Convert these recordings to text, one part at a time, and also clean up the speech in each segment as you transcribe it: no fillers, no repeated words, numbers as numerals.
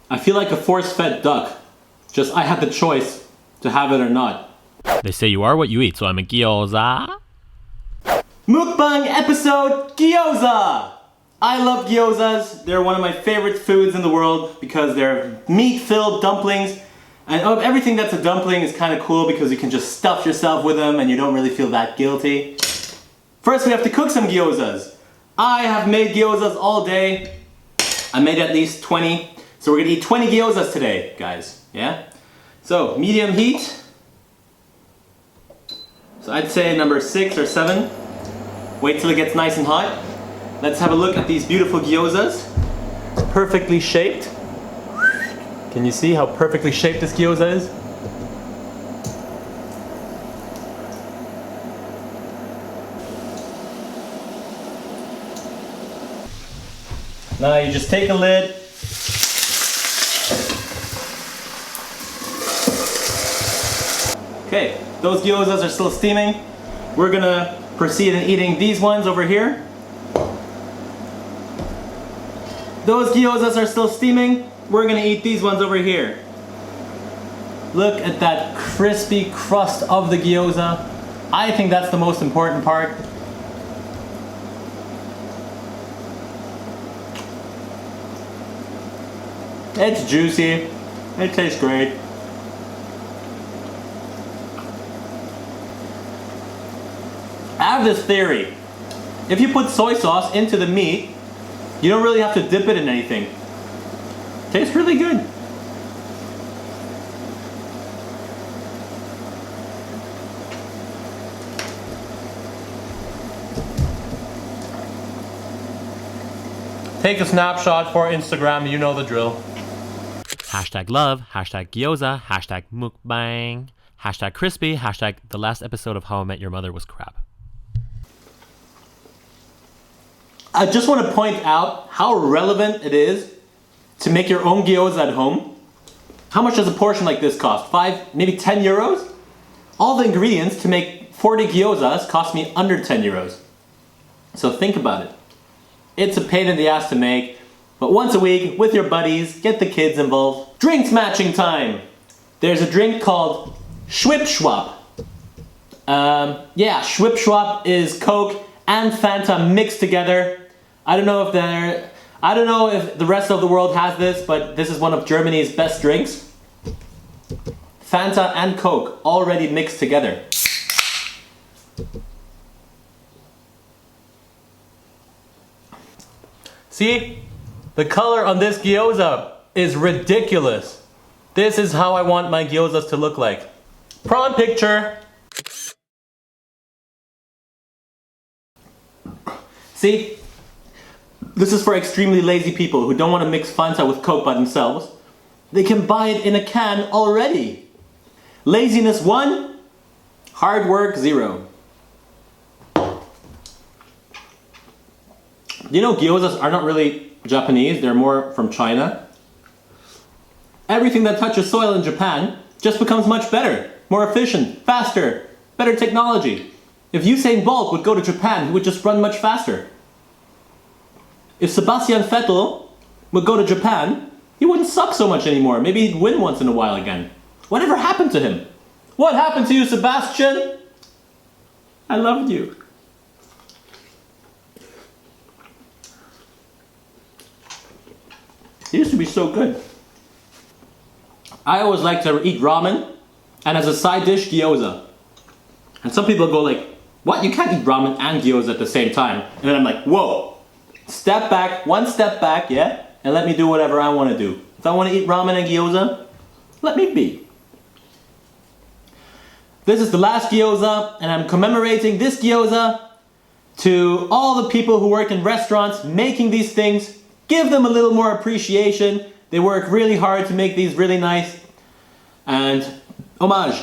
I feel like a force-fed duck. Just I had the choice to have it or not. They say you are what you eat, so I'm a gyoza. Mukbang episode Gyoza! I love gyozas. They're one of my favorite foods in the world because they're meat-filled dumplings. And of everything that's a dumpling is kind of cool because you can just stuff yourself with them and you don't really feel that guilty. First we have to cook some gyozas. I have made gyozas all day. I made at least 20. So we're gonna eat 20 gyozas today, guys. Yeah? So, medium heat. So I'd say number 6 or 7. Wait till it gets nice and hot. Let's have a look at these beautiful gyozas. Perfectly shaped. Can you see how perfectly shaped this gyoza is? Now you just take a lid. Okay, those gyozas are still steaming. We're gonna proceed in eating these ones over here. Those gyozas are still steaming. We're gonna eat these ones over here. Look at that crispy crust of the gyoza. I think that's the most important part. It's juicy. It tastes great. I have this theory. If you put soy sauce into the meat, you don't really have to dip it in anything. Tastes really good. Take a snapshot for Instagram, you know the drill. Hashtag love, hashtag gyoza, hashtag mukbang, hashtag crispy, hashtag the last episode of How I Met Your Mother was crap. I just want to point out how relevant it is to make your own gyoza at home. How much does a portion like this cost? 5, maybe 10 euros? All the ingredients to make 40 gyozas cost me under 10 euros. So think about it. It's a pain in the ass to make, but once a week with your buddies, get the kids involved. Drinks matching time. There's a drink called Schwip-Schwap. Schwip-Schwap is Coke and Fanta mixed together. I don't know if the rest of the world has this, but this is one of Germany's best drinks. Fanta and Coke already mixed together. See? The color on this gyoza is ridiculous. This is how I want my gyozas to look like. Prawn picture. See? This is for extremely lazy people who don't want to mix Fanta with Coke by themselves. They can buy it in a can already. Laziness 1, hard work 0. You know, gyozas are not really Japanese, they're more from China. Everything that touches soil in Japan just becomes much better, more efficient, faster, better technology. If Usain Bolt would go to Japan, he would just run much faster. If Sebastian Vettel would go to Japan, he wouldn't suck so much anymore. Maybe he'd win once in a while again. Whatever happened to him? What happened to you, Sebastian? I loved you. He used to be so good. I always like to eat ramen and as a side dish, gyoza. And some people go like, what? You can't eat ramen and gyoza at the same time. And then I'm like, whoa. Step back, one step back, yeah? And let me do whatever I want to do. If I want to eat ramen and gyoza, let me be. This is the last gyoza, and I'm commemorating this gyoza to all the people who work in restaurants making these things. Give them a little more appreciation. They work really hard to make these really nice. And homage.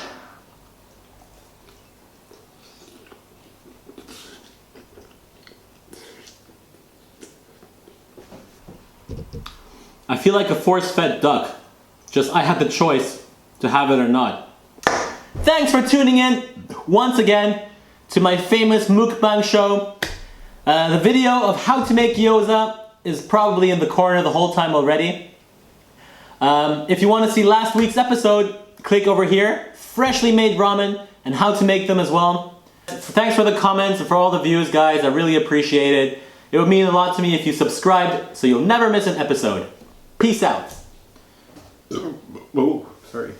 I feel like a force-fed duck. Just I had the choice to have it or not. Thanks for tuning in once again to my famous mukbang show. The video of how to make gyoza is probably in the corner the whole time already. If you want to see last week's episode, click over here. Freshly made ramen and how to make them as well. Thanks for the comments and for all the views, guys. I really appreciate it. It would mean a lot to me if you subscribed so you'll never miss an episode. Peace out. Oh, sorry.